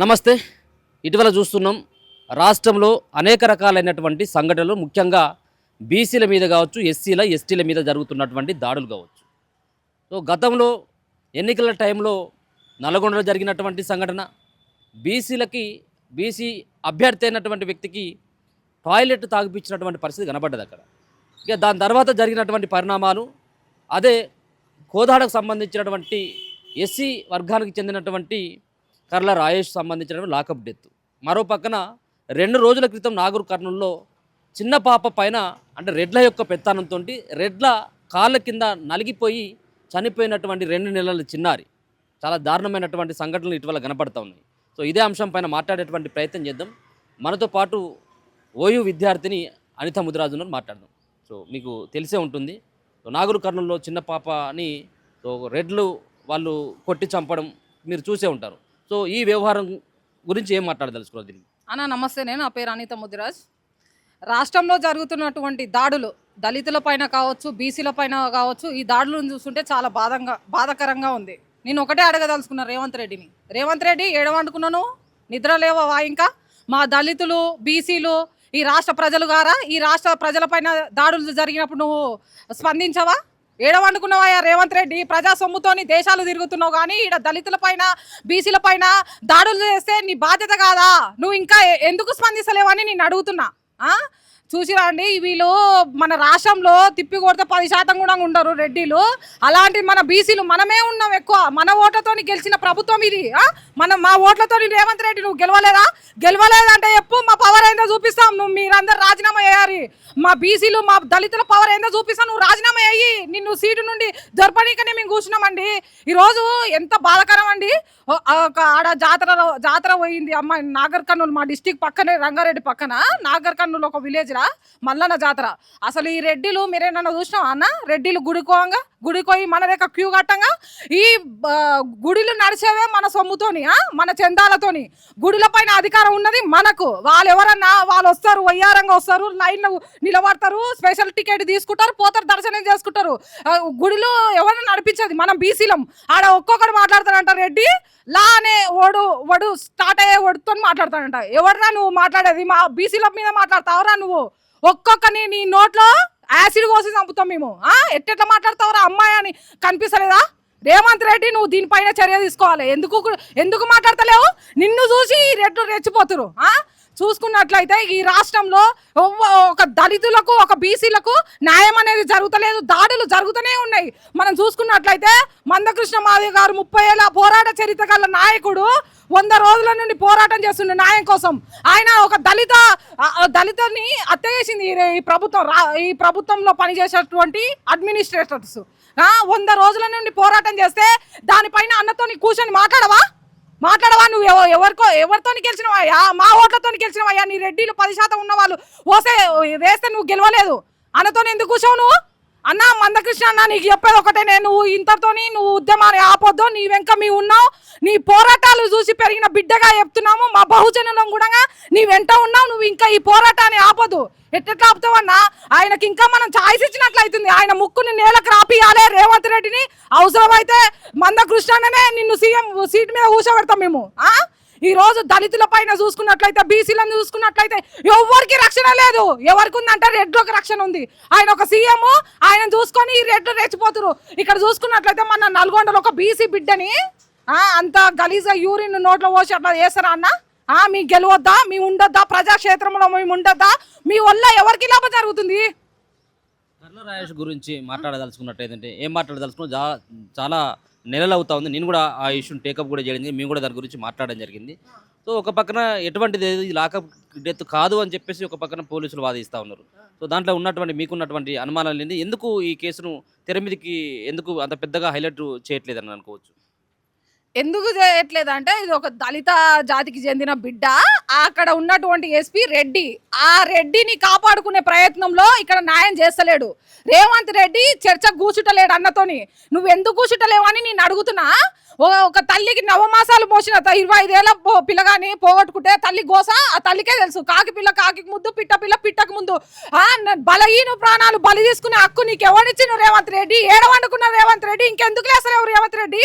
నమస్తే. ఇటీవల చూస్తున్నాం రాష్ట్రంలో అనేక రకాలైనటువంటి సంఘటనలు, ముఖ్యంగా బీసీల మీద కావచ్చు, ఎస్సీల ఎస్టీల మీద జరుగుతున్నటువంటి దాడులు కావచ్చు. సో గతంలో ఎన్నికల టైంలో నల్గొండలో జరిగినటువంటి సంఘటన, బీసీలకి బీసీ అభ్యర్థి అయినటువంటి వ్యక్తికి టాయిలెట్ తాగిపించినటువంటి పరిస్థితి కనబడ్డది అక్కడ. ఇక దాని తర్వాత జరిగినటువంటి పరిణామాలు, అదే కోదాడకు సంబంధించినటువంటి ఎస్సీ వర్గానికి చెందినటువంటి కర్ల రాయేష్ సంబంధించినటువంటి లాకప్ డెత్. మరో పక్కన 2 రోజుల క్రితం నాగూర్ కర్నూల్లో చిన్న పాప పైన అంటే రెడ్ల యొక్క పెత్తానంతో రెడ్ల కాళ్ళ కింద నలిగిపోయి చనిపోయినటువంటి 2 నెలల చిన్నారి. చాలా దారుణమైనటువంటి సంఘటనలు ఇటీవల కనపడతా ఉన్నాయి. సో ఇదే అంశం పైన మాట్లాడేటువంటి ప్రయత్నం చేద్దాం. మనతో పాటు ఓయూ విద్యార్థిని అనిత ముదిరాజును మాట్లాడదాం. సో మీకు తెలిసే ఉంటుంది, సో నాగూర్ కర్నూల్లో చిన్న పాపని సో రెడ్లు వాళ్ళు కొట్టి చంపడం మీరు చూసే ఉంటారు. సో ఈ వ్యవహారం గురించి ఏం మాట్లాడదలుచుకోవాలి దీనికి? అన్న నమస్తే, నా పేరు అనిత ముదిరాజ్. రాష్ట్రంలో జరుగుతున్నటువంటి దాడులు దళితుల పైన కావచ్చు, బీసీల పైన కావచ్చు, ఈ దాడులను చూస్తుంటే చాలా బాధాకరంగా ఉంది. నేను ఒకటే అడగదలుచుకున్నా రేవంత్ రెడ్డిని. రేవంత్ రెడ్డి ఏడవండుకున్నాను, నిద్ర లేవా? ఇంకా మా దళితులు, బీసీలు, ఈ రాష్ట్ర ప్రజలు గారా, ఈ రాష్ట్ర ప్రజలపైన దాడులు జరిగినప్పుడు నువ్వు స్పందించవా? ఏడవనుకున్నావా రేవంత్ రెడ్డి? ప్రజా సొమ్ముతోని దేశాలు తిరుగుతున్నావు, కానీ ఇక్కడ దళితుల పైన, బీసీల పైన దాడులు చేస్తే నీ బాధ్యత కాదా? నువ్వు ఇంకా ఎందుకు స్పందిస్తలేవని నేను అడుగుతున్నా. చూసిరా అండి, వీళ్ళు మన రాష్ట్రంలో తిప్పి కొడితే 10% కూడా ఉండరు రెడ్డిలు. అలాంటి మన బీసీలు మనమే ఉన్నాం ఎక్కువ. మన ఓట్లతో గెలిచిన ప్రభుత్వం ఇది. మా ఓట్లతో రేవంత్ రెడ్డి నువ్వు గెలవలేదంటే చెప్పు, మా పవర్ ఏందో చూపిస్తాం. నువ్వు మీరందరూ రాజీనామా చేయాలి. మా బీసీలు, మా దళితుల పవర్ ఏందో చూపిస్తాం. నువ్వు రాజీనామా అయ్యి నిన్ను సీటు నుండి దొరపనీకనే మేము కూర్చున్నామండి. ఈరోజు ఎంత బాధాకరం అండి. ఆడ జాతర పోయింది అమ్మాయి నాగర్ కర్నూలు, మా డిస్టిక్ పక్కనే, రంగారెడ్డి పక్కన నాగర్ కర్నూలు ఒక విలేజ్ రా మల్లన్న జాతర. అసలు ఈ రెడ్డిలు మీరేమన్నా చూసినావా అన్న? రెడ్డిలు గుడికోయి మన దగ్గర క్యూ కట్టంగా ఈ గుడిలు నడిచేవే మన సొమ్ముతోని, మన చందాలతోని. గుడిల పైన అధికారం ఉన్నది మనకు. వాళ్ళు ఎవరన్నా వాళ్ళు వస్తారు, వయ్యారంగా వస్తారు, లైన్ నిలబడతారు, స్పెషల్ టికెట్ తీసుకుంటారు, పోతారు, దర్శనం చేసుకుంటారు. గుడిలో ఎవరైనా నడిపించేది మనం బీసీలం. ఆడ ఒక్కొక్కడు మాట్లాడతాడంట రెడ్డి లా అనే వడు స్టార్ట్ అయ్యే వడుతో మాట్లాడతాడంట. ఎవడరా నువ్వు మాట్లాడేది? మా బీసీల మీద మాట్లాడతావురా నువ్వు? ఒక్కొక్కని నీ నోట్లో యాసిడ్ కోసి చంపుతాం మేము. ఎట్టెట్లా మాట్లాడతావురా అమ్మాయి అని కనిపిస్తలేదా? రేవంత్ రెడ్డి నువ్వు దీనిపైన చర్య తీసుకోవాలి. ఎందుకు మాట్లాడతలేవు? నిన్ను చూసి ఈ రెడ్లు రెచ్చిపోతురు. చూసుకున్నట్లయితే ఈ రాష్ట్రంలో ఒక దళితులకు, ఒక బీసీలకు న్యాయం అనేది జరుగుతలేదు. దాడులు జరుగుతూనే ఉన్నాయి. మనం చూసుకున్నట్లయితే మందకృష్ణ మాదిగ గారు 30 ఏళ్ళ పోరాట చరిత్ర గల నాయకుడు 100 రోజుల నుండి పోరాటం చేస్తుండే న్యాయం కోసం. ఆయన ఒక దళితుని హత్య చేసింది ఈ ప్రభుత్వంలో పనిచేసేటువంటి అడ్మినిస్ట్రేటర్స్. 100 రోజుల నుండి పోరాటం చేస్తే దానిపైన అన్నతోని కూర్చొని మాట్లాడవా? నువ్వు ఎవరితో గెలిచినవయ్యా? మా ఓట్లతో గెలిచినవయ్యా. నీ రెడ్డిలు 10% ఉన్న వాళ్ళు వేస్తే నువ్వు గెలవలేదు. అన్నతో ఎందుకు కూర్చోవు నువ్వు? అన్న మందకృష్ణ అన్న, నీకు చెప్పేది ఒకటే, నువ్వు ఇంతతోని నువ్వు ఉద్యమాన్ని ఆపొద్దు. నీ వెంక మీ ఉన్నావు, నీ పోరాటాలు చూసి పెరిగిన బిడ్డగా చెప్తున్నాము. మా బహుజనులం కూడా నీ వెంట ఉన్నావు. నువ్వు ఇంకా ఈ పోరాటాన్ని ఆపొద్దు. ఎట్లా ఆపుతావన్నా? ఆయనకి ఇంకా మనం ఛాయిస్ ఇచ్చినట్లయితుంది. ఆయన ముక్కుని నేలకు రాపియాలే రేవంత్ రెడ్డిని. అవసరమైతే మందకృష్ణనే నిన్ను సీఎం సీట్ మీద కూర్చోబెడతాం మేము. ఈ రోజు దళితుల పైన చూసుకున్నట్లయితే, బీసీలను చూసుకున్నట్లయితే ఎవరికి రక్షణ లేదు. ఎవరికి ఉందంటే రెడ్లకు రక్షణ ఉంది. ఆయన ఒక సీఎం, ఆయన చూసుకొని ఈ రెడ్లు రెచ్చిపోతురు. ఇక్కడ చూసుకున్నట్లయితే మన నల్గొండలో ఒక బీసీ బిడ్డని అంత గలీజ్గా యూరిన్ నోట్లో పోసి అట్లా చేస్తారా అన్న? మీ గెలవద్దా? మీ ఉండొద్దా? ప్రజాక్షేత్రంలో మేము ఉండొద్దా? మీ వల్ల ఎవరికి లాభం జరుగుతుంది? కర్ల రాయేష్ గురించి మాట్లాడదలుచుకున్నట్టయితే ఏం మాట్లాడదలుచుకున్నా, చాలా నెలలు అవుతా ఉంది. నేను కూడా ఆ ఇష్యూని టేకప్ కూడా చేయడం, మేము కూడా దాని గురించి మాట్లాడడం జరిగింది. సో ఒక పక్కన ఎటువంటిది లాకప్ డెత్ కాదు అని చెప్పేసి ఒక పక్కన పోలీసులు వాదిస్తూ ఉన్నారు. సో దాంట్లో మీకున్నటువంటి అనుమానాలు ఏంటి? ఎందుకు ఈ కేసును తెర మీదకి ఎందుకు అంత పెద్దగా హైలైట్ చేయట్లేదని అనుకోవచ్చు? ఎందుకు చేయట్లేదు అంటే, ఇది ఒక దళిత జాతికి చెందిన బిడ్డ. అక్కడ ఉన్నటువంటి ఎస్పీ రెడ్డి, ఆ రెడ్డిని కాపాడుకునే ప్రయత్నంలో ఇక్కడ న్యాయం చేస్తలేడు. రేవంత్ రెడ్డి చర్చ కూర్చుంటలేడు అన్నతోని. నువ్వు ఎందుకు కూర్చుంటలేవని నేను అడుగుతున్నా. ఒక తల్లికి నవమాసాలు మోసిన 25 ఏళ్ళ పిల్లగాని పోగొట్టుకుంటే తల్లి గోస ఆ తల్లికే తెలుసు. కాకి పిల్ల కాకి ముందు, పిట్ట పిల్ల పిట్టకు ముందు. బలహీన ప్రాణాలు బలి తీసుకునే హక్కు నీకు ఎవరిచ్చిన రేవంత్ రెడ్డి? ఏడవండుకున్న రేవంత్ రెడ్డి ఇంకెందుకు లేసలేవు రేవంత్ రెడ్డి?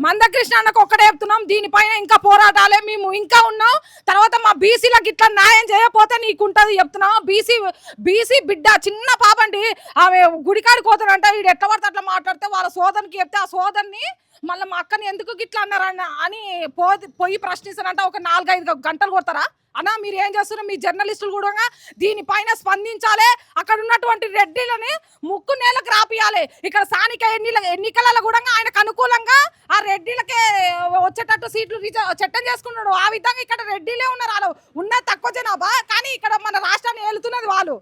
మందకృష్ణ అన్నకు ఒక్కటే చెప్తున్నాం, దీనిపైన ఇంకా పోరాటాలే, మేము ఇంకా ఉన్నాం. తర్వాత మా బీసీలకు ఇట్లా న్యాయం చేయకపోతే నీకుంటది చెప్తున్నాం. బీసీ బిడ్డ చిన్న పాపండి, ఆమె గుడికాడికి పోతాడంట, వీడు ఎట్లా పడితే అట్లా మాట్లాడితే వాళ్ళ సోదరునికి చెప్తే ఆ సోదరుని మళ్ళీ మా అక్కని ఎందుకు గిట్లా అన్నారన్న అని పోయి ప్రశ్నిస్తారంట. ఒక 4-5 గంటలు కొడతారా అన్న? మీరు ఏం చేస్తున్నారు? మీ జర్నలిస్టులు కూడా దీనిపైన స్పందించాలి. అక్కడ ఉన్నటువంటి రెడ్డిలని ముక్కు నేలకు రాపియాలి. ఇక్కడ స్థానిక ఎన్నికలలో కూడా ఆయనకు అనుకూలంగా ఆ రెడ్డిలకే వచ్చేటట్టు సీట్లు చట్టం చేసుకున్నాడు. ఆ విధంగా ఇక్కడ రెడ్డిలే ఉన్నారు. వాళ్ళు ఉన్నది తక్కువ జనాభా, కానీ ఇక్కడ మన రాష్ట్రాన్ని ఏలుతున్నది వాళ్ళు.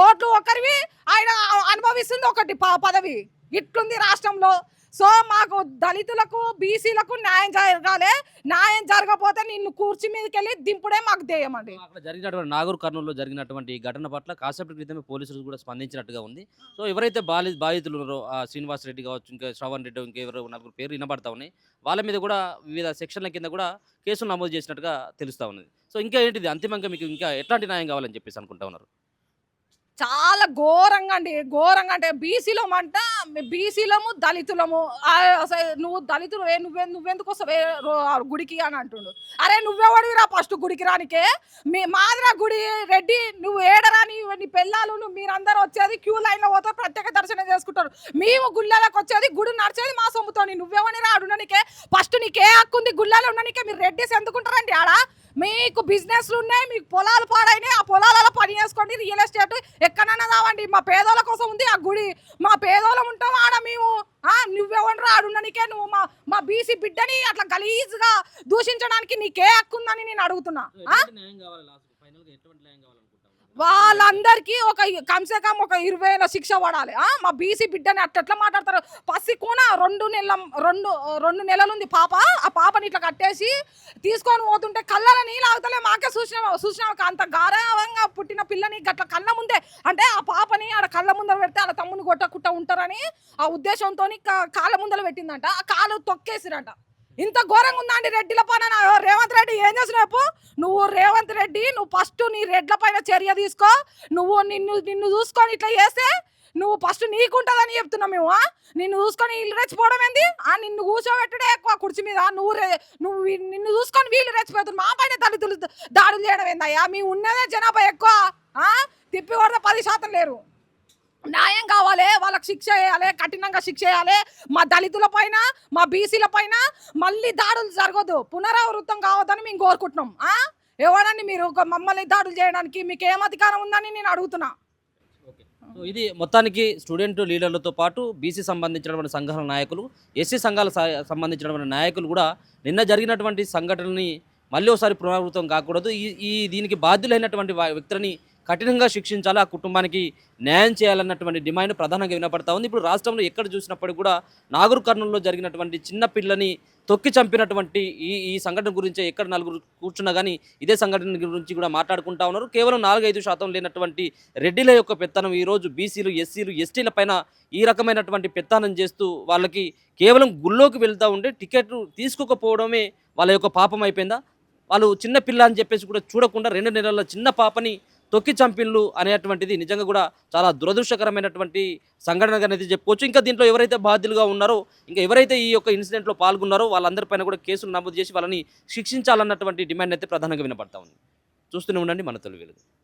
ఓట్లు ఒకరివి, ఆయన అనుభవిస్తుంది ఒకటి పదవి. ఇట్లుంది రాష్ట్రంలో. సో మాకు దళితులకు బీసీలకు న్యాయం జరగాలి. న్యాయం జరగకపోతే నిన్ను కూర్చి మీదకి వెళ్ళి దింపుడే మాకు ధ్యేయమండి. అక్కడ జరిగినటువంటి నాగూర్ కర్నూలులో జరిగినటువంటి ఈ ఘటన పట్ల కాసేపటి క్రితమే పోలీసులు కూడా స్పందించినట్టుగా ఉంది. సో ఎవరైతే బాధితులు ఉన్నారో ఆ శ్రీనివాస్ రెడ్డి కావచ్చు, ఇంకా శ్రవణ్ రెడ్డి, ఇంకెవరో నలుగురు పేరు వినబడతా ఉన్నాయి. వాళ్ళ మీద కూడా వివిధ సెక్షన్ల కింద కూడా కేసులు నమోదు చేసినట్టుగా తెలుస్తూ ఉన్నది. సో ఇంకా ఏంటిది అంతిమంగా మీకు ఇంకా ఎట్లాంటి న్యాయం కావాలని చెప్పేసి అనుకుంటా ఉన్నారు? చాలా ఘోరంగా అండి, ఘోరంగా. అంటే బీసీలము దళితులము. అసలు నువ్వు దళితులు నువ్వెందుకు వస్తావే గుడికి అని అంటుండు. అరే నువ్వెవడివిరా ఫస్ట్ గుడికి రానికే? మాదిరా గుడి రెడ్డి, నువ్వు ఏడరాని నీ పెళ్ళాలు మీరందరూ వచ్చేది క్యూ లైన్లో పోతారు, ప్రత్యేక దర్శనం చేసుకుంటారు. మేము గుళ్ళకి వచ్చేది, గుడి నడిచేది మా సొమ్ముతోని. నువ్వెవని రాడు ఉండనికే? ఫస్ట్ నీకే హక్కు ఉంది గుళ్ళలో ఉండనికే? మీరు రెడ్డిస్ ఎందుకుంటారండి ఆడ? మీకు బిజినెస్లు ఉన్నాయి, మీకు పొలాలు పాడైనాయి, ఆ పొలాలలో పని చేసుకోండి. రియల్ ఎస్టేట్ ఎక్కడన్నా రావండి. మా పేదోళ్ళ కోసం ఉంది ఆ గుడి. మా పేదోళ్ళం ఉంటాం ఆడ మేము. నువ్వెవరు ఆడున్ననికే? నువ్వు మా బీసీ బిడ్డని అట్లా గలీజ్గా దూషించడానికి నీకే హక్కు ఉందని నేను అడుగుతున్నా. వాళ్ళందరికీ కమ్సే కమ్ ఒక 20 ఏళ్ళ శిక్ష పడాలి. మా బీసీ బిడ్డని అట్లా మాట్లాడతారు. పసి కూన 2 నెలలుంది పాప. ఆ పాపని ఇట్లా కట్టేసి తీసుకొని పోతుంటే కళ్ళ నీళ్ళు ఆగుతలే. మాకే చూసినా అంత గారవంగా పుట్టిన పిల్లని గట్ల కళ్ళ ముందే, అంటే ఆ పాపని ఆడ కళ్ళ ముందర పెడితే ఆడ తమ్ముని కొట్టకుండా ఉంటారని ఆ ఉద్దేశంతో కాళ్ళ ముందర పెట్టిందంట. ఆ కాలు తొక్కేసిరంట. ఇంత ఘోరంగా ఉందా అండి రెడ్డిల పైన? రేవంత్ రెడ్డి ఏం చేసినావు? నువ్వు రేవంత్ రెడ్డి, నువ్వు ఫస్ట్ నీ రెడ్ల పైన చర్య తీసుకో. నువ్వు నిన్ను చూసుకొని ఇట్లా చేస్తే నువ్వు ఫస్ట్ నీకుంటుందని చెప్తున్నా మేము. నిన్ను చూసుకొని వీళ్ళు రెచ్చిపోవడం ఏంది? నిన్ను కూర్చోబెట్టుడే ఎక్కువ కుర్చీ మీద. నువ్వు నిన్ను చూసుకొని వీళ్ళు రెచ్చిపోతున్నారు. మా పైన దళితులు దాడులు చేయడం ఏందయ్యా? మేము ఉన్నదే జనాభా ఎక్కువ, తిప్పి కొడితే 10% లేరు. న్యాయం కావాలి, వాళ్ళకి శిక్ష వేయాలి, కఠినంగా శిక్ష వేయాలి. మా దళితుల పైన, మా బీసీల పైన మళ్ళీ దాడులు జరగదు, పునరావృతం కావద్దని మేము కోరుకుంటున్నాం. ఎవరండి మీరు మమ్మల్ని దాడులు చేయడానికి? మీకు ఏం అధికారం ఉందని నేను అడుగుతున్నా. సో ఇది మొత్తానికి స్టూడెంట్ లీడర్లతో పాటు బీసీ సంబంధించినటువంటి సంఘాల నాయకులు, ఎస్సీ సంఘాల సంబంధించినటువంటి నాయకులు కూడా నిన్న జరిగినటువంటి సంఘటనని మళ్ళీ ఒకసారి పునరావృతం కాకూడదు, దీనికి బాధ్యులైనటువంటి వ్యక్తులని కఠినంగా శిక్షించాలి, ఆ కుటుంబానికి న్యాయం చేయాలన్నటువంటి డిమాండ్ ప్రధానంగా వినపడతా ఉంది. ఇప్పుడు రాష్ట్రంలో ఎక్కడ చూసినప్పటికీ కూడా నాగూర్ కర్నూలులో జరిగినటువంటి చిన్న పిల్లని తొక్కి చంపినటువంటి ఈ సంఘటన గురించి ఎక్కడ నలుగురు కూర్చున్నా కానీ ఇదే సంఘటన గురించి కూడా మాట్లాడుకుంటా ఉన్నారు. కేవలం 4-5% లేనటువంటి రెడ్డిల యొక్క పెత్తనం ఈరోజు బీసీలు, ఎస్సీలు, ఎస్టీల పైన ఈ రకమైనటువంటి పెత్తనం చేస్తూ వాళ్ళకి కేవలం గుళ్ళోకి వెళ్తూ ఉంటే టికెట్ తీసుకోకపోవడమే వాళ్ళ యొక్క పాపం అయిపోయిందా? వాళ్ళు చిన్న పిల్ల అని చెప్పేసి కూడా చూడకుండా 2 నెలల చిన్న పాపని తొక్కి చంపిన్లు అనేటువంటిది నిజంగా కూడా చాలా దురదృష్టకరమైనటువంటి సంఘటనగా అనేది చెప్పుకోవచ్చు. ఇంకా దీంట్లో ఎవరైతే బాధ్యులుగా ఉన్నారో, ఇంకా ఎవరైతే ఈ యొక్క ఇన్సిడెంట్లో పాల్గొన్నారో వాళ్ళందరిపైన కూడా కేసులు నమోదు చేసి వాళ్ళని శిక్షించాలన్నటువంటి డిమాండ్ అయితే ప్రధానంగా వినపడతా ఉంది. చూస్తూనే ఉండండి మన తొలి వెలుగు.